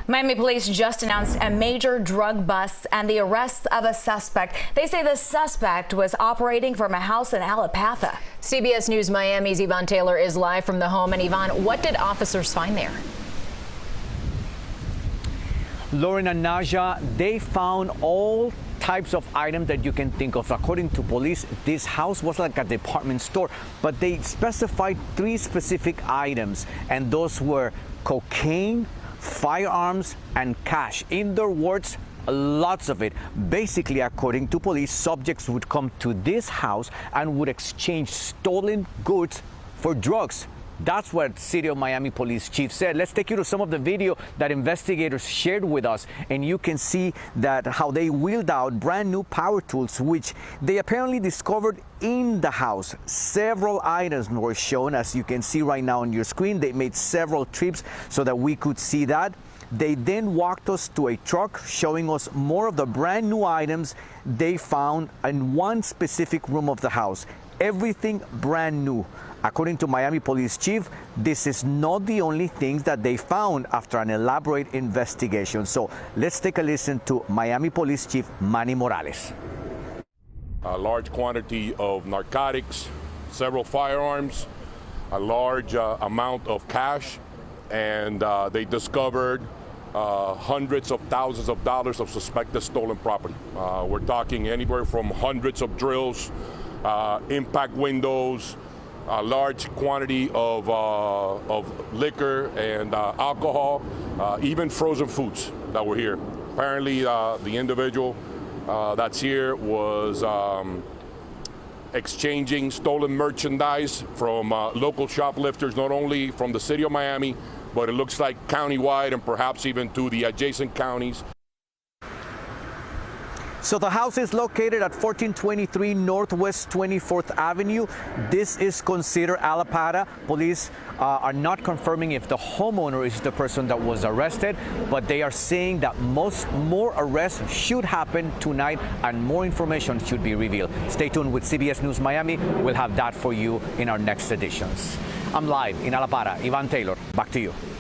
Miami police just announced a major drug bust and the arrest of a suspect. They say the suspect was operating from a house in Allapattah. CBS News Miami's Yvonne Taylor is live from the home. And Yvonne, what did officers find there? Lauren and Naja, they found all types of items that you can think of. According to police, this house was like a department store, but they specified 3 specific items, and those were cocaine, firearms, and cash. In their words, lots of it. Basically, according to police, subjects would come to this house and would exchange stolen goods for drugs. That's what City of Miami Police Chief said. Let's take you to some of the video that investigators shared with us, and you can see that how they wheeled out brand new power tools, which they apparently discovered in the house. Several items were shown, as you can see right now on your screen. They made several trips so that we could see that. They then walked us to a truck showing us more of the brand new items they found in one specific room of the house. Everything brand new. According to Miami Police Chief, this is not the only things that they found after an elaborate investigation. So let's take a listen to Miami Police Chief Manny Morales. A large quantity of narcotics, several firearms, a large amount of cash, and they discovered hundreds of thousands of dollars of suspected stolen property. We're talking anywhere from hundreds of drills, impact windows, a large quantity of liquor and alcohol, even frozen foods that were here. Apparently, the individual that's here was exchanging stolen merchandise from local shoplifters, not only from the city of Miami, but it looks like countywide and perhaps even to the adjacent counties. So the house is located at 1423 Northwest 24th Avenue. This is considered Allapattah. Police are not confirming if the homeowner is the person that was arrested, but they are saying that more arrests should happen tonight and more information should be revealed. Stay tuned with CBS News Miami. We'll have that for you in our next editions. I'm live in Allapattah. Yvonne Taylor, back to you.